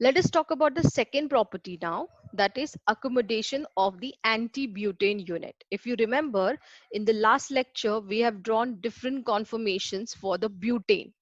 Let us talk about the second property now, that is accommodation of the anti-butane unit. If you remember, in the last lecture, we have drawn different conformations for the butane.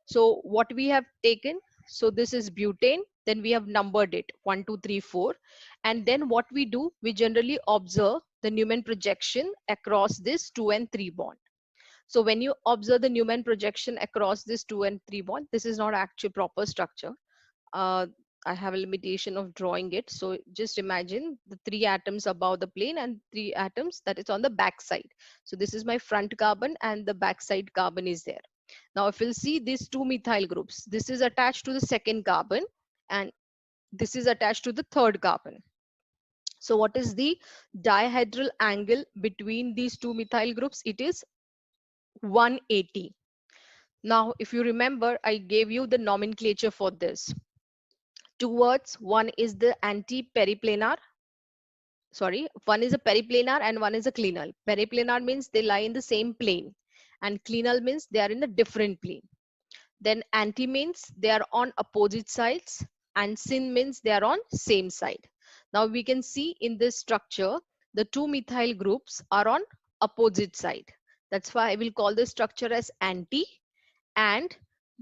So what we have taken, so this is butane, then we have numbered it 1, 2, 3, 4. And then what we do, we generally observe the Newman projection across this 2 and 3 bond. So when you observe the Newman projection across this 2 and 3 bond, this is not actually proper structure. uh, I have a limitation of drawing it. So just imagine the 3 atoms above the plane and 3 atoms that is on the back side. So this is my front carbon and the back side carbon is there. Now if you'll see these 2 methyl groups, this is attached to the second carbon and this is attached to the third carbon. So what is the dihedral angle between these 2 methyl groups? It is 180. Now if you remember, I gave you the nomenclature for this. Two words, one is the anti-periplanar, sorry, one is a periplanar and one is a clinal. Periplanar means they lie in the same plane and clinal means they are in a different plane. Then anti means they are on opposite sides and syn means they are on same side. Now we can see in this structure, the 2 methyl groups are on opposite side. That's why I will call this structure as anti, and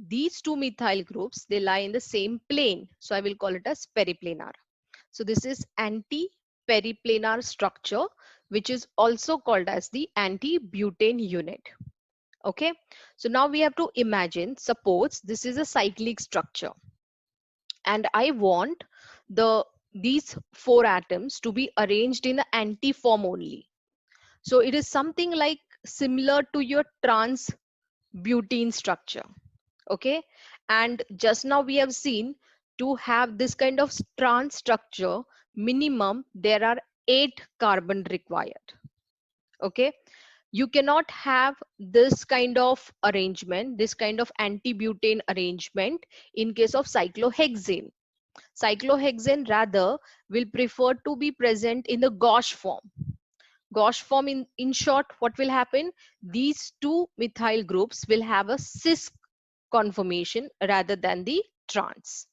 these 2 methyl groups, they lie in the same plane. So I will call it as periplanar. So this is anti-periplanar structure, which is also called as the anti-butane unit. Okay. So now we have to imagine, suppose this is a cyclic structure and I want these 4 atoms to be arranged in the anti form only. So it is something like similar to your trans butene structure. Okay, and just now we have seen, to have this kind of trans structure, minimum there are 8 carbon required. Okay, you cannot have this kind of arrangement, this kind of anti-butane arrangement in case of cyclohexane. Cyclohexane rather will prefer to be present in the gauche form. Gauche form, in short, what will happen? These 2 methyl groups will have a cis conformation rather than the trans.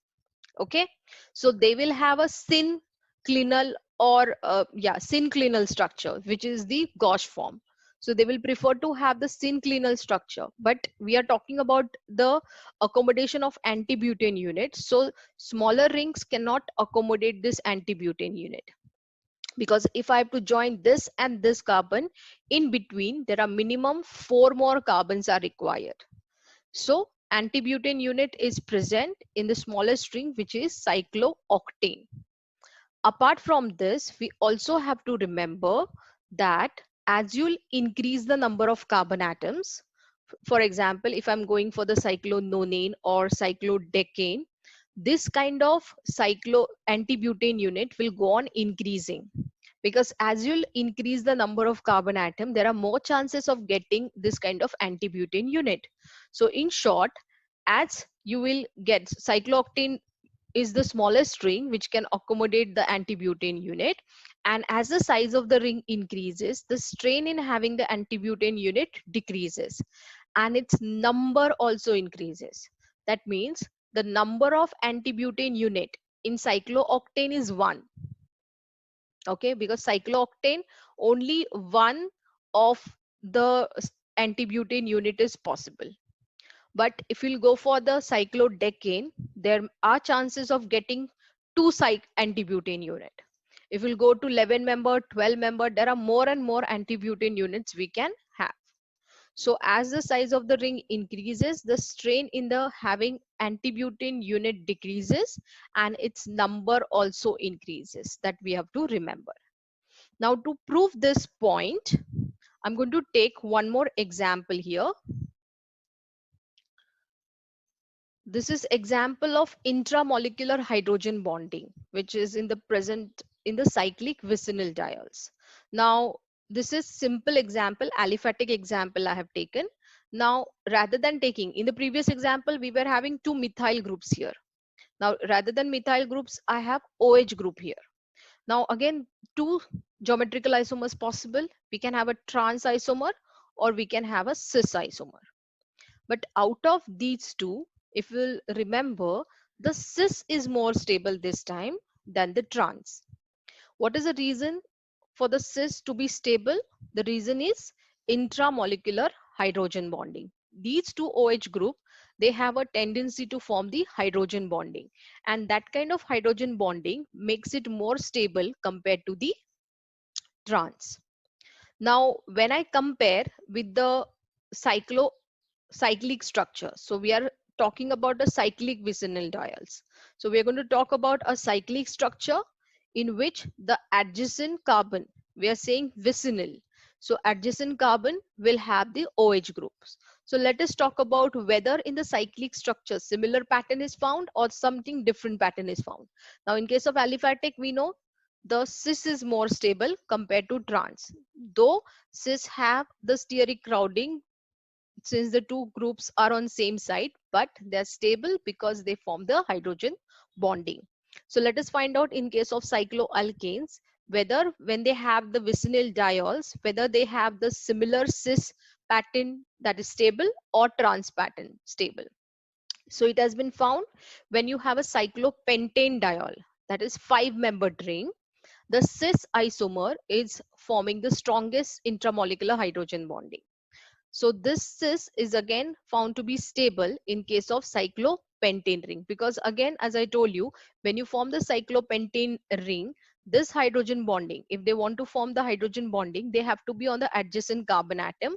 Okay, so they will have a synclinal or synclinal structure, which is the gauche form. So they will prefer to have the synclinal structure, but we are talking about the accommodation of anti-butane unit. So smaller rings cannot accommodate this anti-butane unit, because if I have to join this and this carbon, in between there are minimum 4 more carbons are required. So anti-butane unit is present in the smallest ring, which is cyclooctane. Apart from this, we also have to remember that as you'll increase the number of carbon atoms, for example, if I'm going for the cyclononane or cyclodecane, this kind of cyclo anti-butane unit will go on increasing, because as you'll increase the number of carbon atom, there are more chances of getting this kind of anti-butane unit. So in short, as you will get, cyclooctane is the smallest ring which can accommodate the anti-butane unit, and as the size of the ring increases, the strain in having the anti-butane unit decreases and its number also increases. That means the number of anti-butane unit in cyclooctane is 1. Okay, because cyclooctane, only one of the anti-butane unit is possible. But if you'll go for the cyclodecane, there are chances of getting 2 anti-butane unit. If we'll go to 11 member, 12 member, there are more and more anti-butane units we can have. So as the size of the ring increases, the strain in the having anti-butane unit decreases and its number also increases. That we have to remember. Now to prove this point, I'm going to take one more example here. This is example of intramolecular hydrogen bonding, which is in the present in the cyclic vicinal diols. Now, this is simple example, aliphatic example I have taken. Now, rather than taking, in the previous example, we were having 2 methyl groups here. Now, rather than methyl groups, I have OH group here. Now, again, 2 geometrical isomers possible. We can have a trans isomer or we can have a cis isomer. But out of these 2, if we'll remember, The cis is more stable this time than the trans. What is the reason for the cis to be stable? The reason is intramolecular hydrogen bonding. These two OH group, they have a tendency to form the hydrogen bonding, and that kind of hydrogen bonding makes it more stable compared to the trans. Now, when I compare with the cyclo cyclic structure, so we are talking about the cyclic vicinal diols. So we are going to talk about a cyclic structure in which the adjacent carbon, we are saying vicinal. So adjacent carbon will have the OH groups. So let us talk about whether in the cyclic structure similar pattern is found or something different pattern is found. Now in case of aliphatic, we know the cis is more stable compared to trans. Though cis have the steric crowding since the two groups are on same side, but they're stable because they form the hydrogen bonding. So let us find out in case of cycloalkanes whether when they have the vicinal diols, whether they have the similar cis pattern that is stable or trans pattern stable. So it has been found when you have a cyclopentane diol, that is 5-membered ring, the cis isomer is forming the strongest intramolecular hydrogen bonding. So this cis is again found to be stable in case of cyclopentane ring, because again, as I told you, when you form the cyclopentane ring, this hydrogen bonding, if they want to form the hydrogen bonding, they have to be on the adjacent carbon atom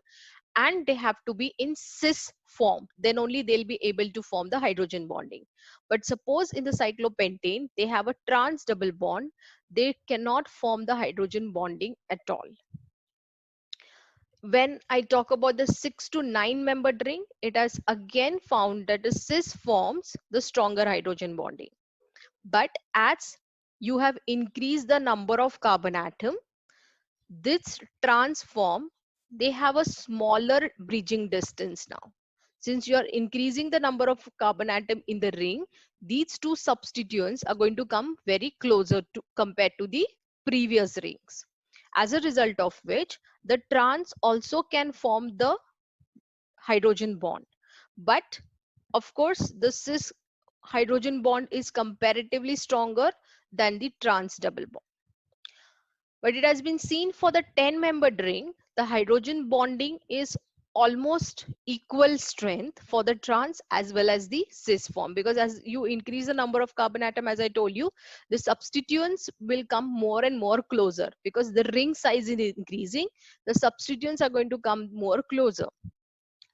and they have to be in cis form. Then only they'll be able to form the hydrogen bonding. But suppose in the cyclopentane, they have a trans double bond, they cannot form the hydrogen bonding at all. When I talk about the 6 to 9 membered ring, it has again found that the cis forms the stronger hydrogen bonding. But as you have increased the number of carbon atom, this transform, they have a smaller bridging distance now. Since you are increasing the number of carbon atom in the ring, these two substituents are going to come very closer to compared to the previous rings. As a result of which, the trans also can form the hydrogen bond. But of course, the cis hydrogen bond is comparatively stronger than the trans double bond. But it has been seen for the 10-membered ring, the hydrogen bonding is almost equal strength for the trans as well as the cis form, because as you increase the number of carbon atom, as I told you, the substituents will come more and more closer because the ring size is increasing. The substituents are going to come more closer.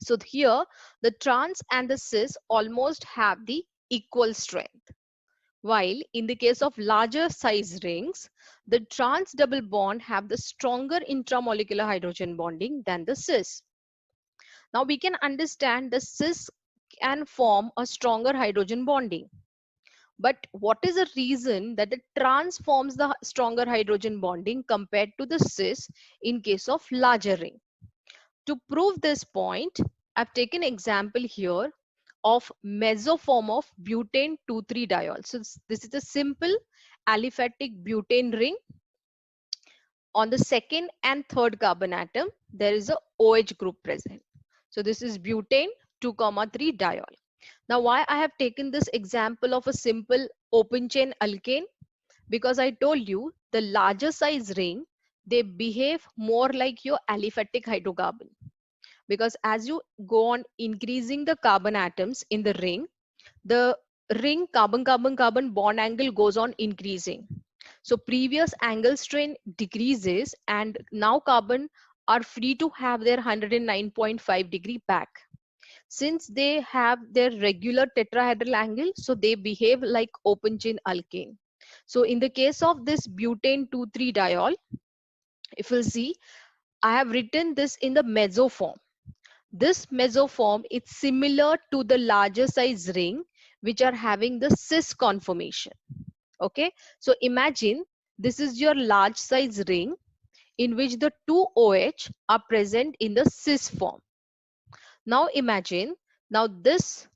So here the trans and the cis almost have the equal strength. While in the case of larger size rings, the trans double bond have the stronger intramolecular hydrogen bonding than the cis. Now we can understand the cis can form a stronger hydrogen bonding. But what is the reason that the trans forms the stronger hydrogen bonding compared to the cis in case of larger ring? To prove this point, I've taken example here of mesoform of butane 2,3 diol. So this is a simple aliphatic butane ring. On the second and third carbon atom, there is a OH group present. So this is butane 2,3 diol. Now why I have taken this example of a simple open chain alkane? Because I told you the larger size ring, they behave more like your aliphatic hydrocarbon, because as you go on increasing the carbon atoms in the ring carbon carbon carbon bond angle goes on increasing. So previous angle strain decreases and now carbon are free to have their 109.5 degree back. Since they have their regular tetrahedral angle, so they behave like open chain alkane. So in the case of this butane 2,3 diol, if you'll see, I have written this in the mesoform. This mesoform is similar to the larger size ring which are having the cis conformation. Okay, so imagine this is your large size ring in which the two OH are present in the cis form. Now imagine, now this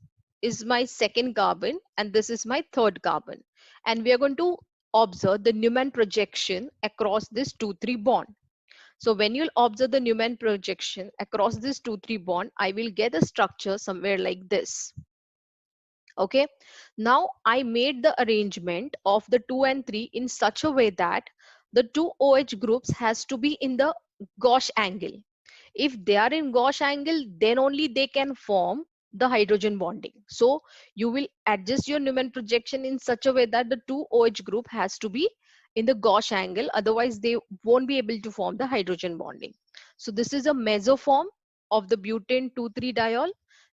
is my second carbon and this is my third carbon, and we are going to observe the Newman projection across this 2,3 bond. So when you'll observe the Newman projection across this 2,3 bond, I will get a structure somewhere like this. Okay, now I made the arrangement of the 2 and 3 in such a way that the two OH groups has to be in the Gauss angle. If they are in Gauss angle, then only they can form the hydrogen bonding. So you will adjust your Newman projection in such a way that the two OH group has to be in the Gauss angle, otherwise they won't be able to form the hydrogen bonding. So this is a mesoform of the butane 2,3 diol.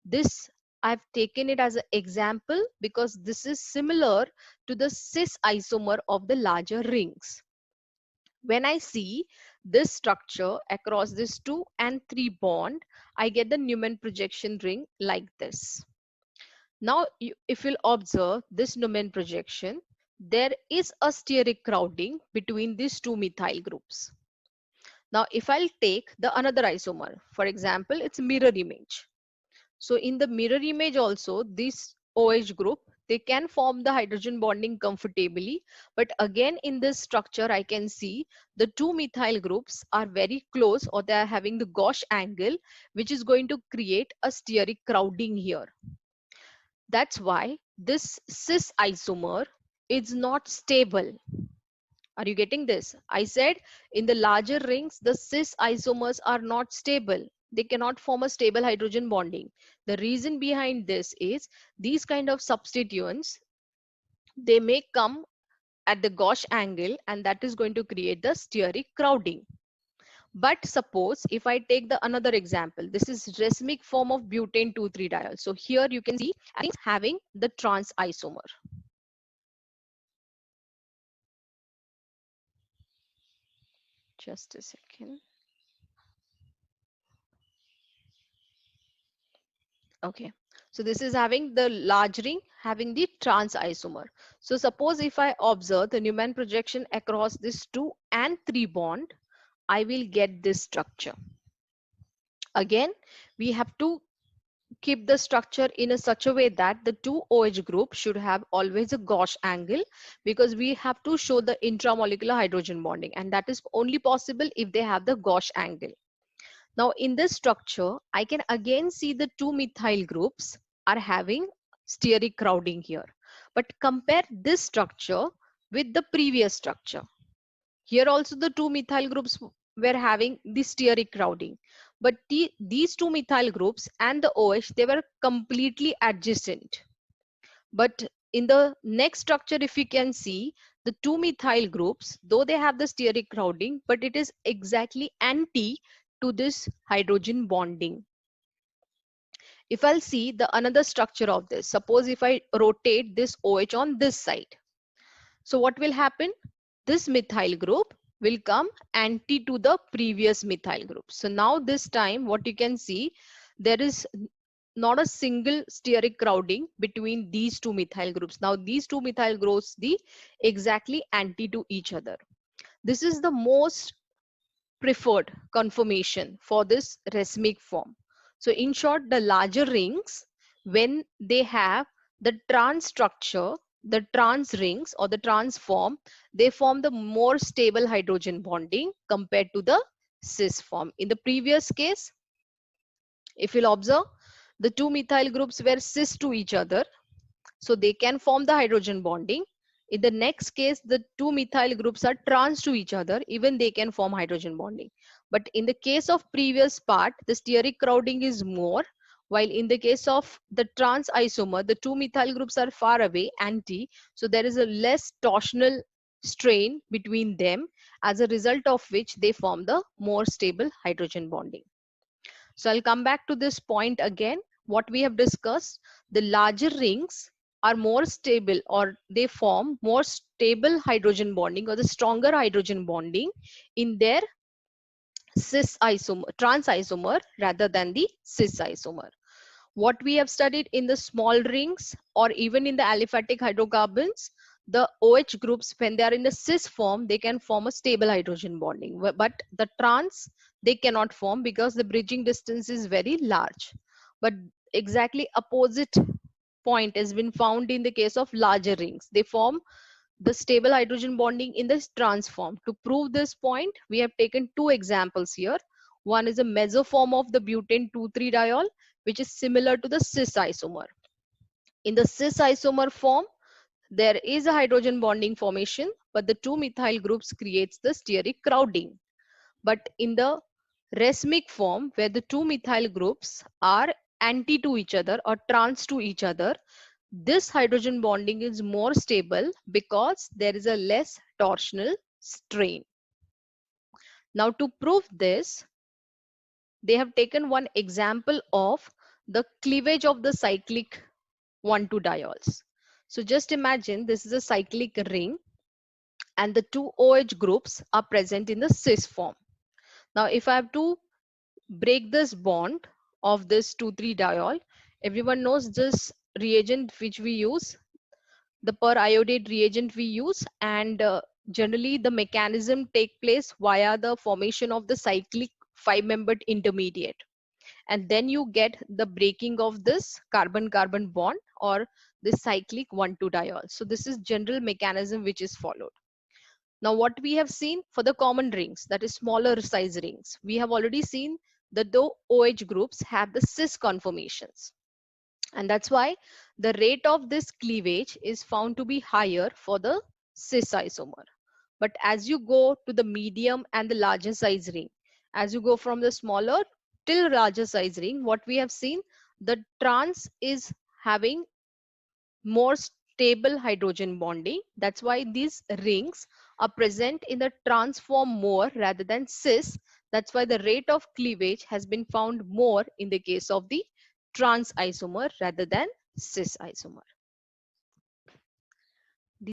This I've taken it as an example because this is similar to the cis isomer of the larger rings. When I see this structure across this 2 and 3 bond, I get the Newman projection ring like this. Now, if you'll observe this Newman projection, there is a steric crowding between these two methyl groups. Now, if I'll take the another isomer, for example, it's mirror image. So in the mirror image also, this OH group, they can form the hydrogen bonding comfortably. But again, in this structure, I can see the two methyl groups are very close, or they are having the Gauss angle, which is going to create a steric crowding here. That's why this cis isomer is not stable. Are you getting this? I said in the larger rings, the cis isomers are not stable. They cannot form a stable hydrogen bonding. The reason behind this is these kind of substituents, they may come at the Gauss angle, and that is going to create the steric crowding. But suppose if I take the another example, this is racemic form of butane 2,3 diol. So here you can see it's having the trans isomer. Just a second. Okay, so this is having the large ring having the trans isomer. So suppose if I observe the Newman projection across this 2 and 3 bond, I will get this structure. Again, we have to keep the structure in a such a way that the two OH group should have always a Gauss angle, because we have to show the intramolecular hydrogen bonding, and that is only possible if they have the Gauss angle. Now in this structure, I can again see the two methyl groups are having steric crowding here. But compare this structure with the previous structure. Here also the two methyl groups were having the steric crowding. But these two methyl groups and the OH, they were completely adjacent. But in the next structure, if you can see, the two methyl groups, though they have the steric crowding, but it is exactly anti to this hydrogen bonding. If I'll see the another structure of this, suppose if I rotate this OH on this side, so what will happen? This methyl group will come anti to the previous methyl group. So now this time what you can see, there is not a single steric crowding between these two methyl groups. Now these two methyl groups, the exactly anti to each other. This is the most preferred conformation for this racemic form. So in short, the larger rings, when they have the trans structure, the trans rings or the trans form, they form the more stable hydrogen bonding compared to the cis form. In the previous case, if you'll observe, the two methyl groups were cis to each other, so they can form the hydrogen bonding. In the next case, the two methyl groups are trans to each other, even they can form hydrogen bonding. But in the case of previous part, the steric crowding is more, while in the case of the trans isomer, the two methyl groups are far away, anti, so there is a less torsional strain between them, as a result of which they form the more stable hydrogen bonding. So I'll come back to this point again. What we have discussed, the larger rings are more stable, or they form more stable hydrogen bonding or the stronger hydrogen bonding in their cis isomer, trans isomer rather than the cis isomer. What we have studied in the small rings or even in the aliphatic hydrocarbons, the OH groups, when they are in the cis form, they can form a stable hydrogen bonding. But the trans, they cannot form because the bridging distance is very large. But exactly opposite point has been found in the case of larger rings. They form the stable hydrogen bonding in the trans form. To prove this point, we have taken two examples here. One is a mesoform of the butane 2,3 diol, which is similar to the cis isomer. In the cis isomer form, there is a hydrogen bonding formation, but the two methyl groups creates the steric crowding. But in the racemic form, where the two methyl groups are anti to each other or trans to each other, this hydrogen bonding is more stable because there is a less torsional strain. Now, to prove this, they have taken one example of the cleavage of the cyclic 1,2 diols. So just imagine this is a cyclic ring and the two OH groups are present in the cis form. Now, if I have to break this bond of this 2,3 diol, everyone knows this reagent which we use, the per iodide reagent we use, and generally the mechanism take place via the formation of the cyclic 5-membered intermediate, and then you get the breaking of this carbon-carbon bond or this cyclic 1,2 diol. So this is general mechanism which is followed. Now what we have seen for the common rings, that is smaller size rings, we have already seen that the OH groups have the cis conformations. And that's why the rate of this cleavage is found to be higher for the cis isomer. But as you go to the medium and the larger size ring, as you go from the smaller till larger size ring, what we have seen, the trans is having more stable hydrogen bonding. That's why these rings are present in the trans form more rather than cis. That's why the rate of cleavage has been found more in the case of the trans isomer rather than cis isomer.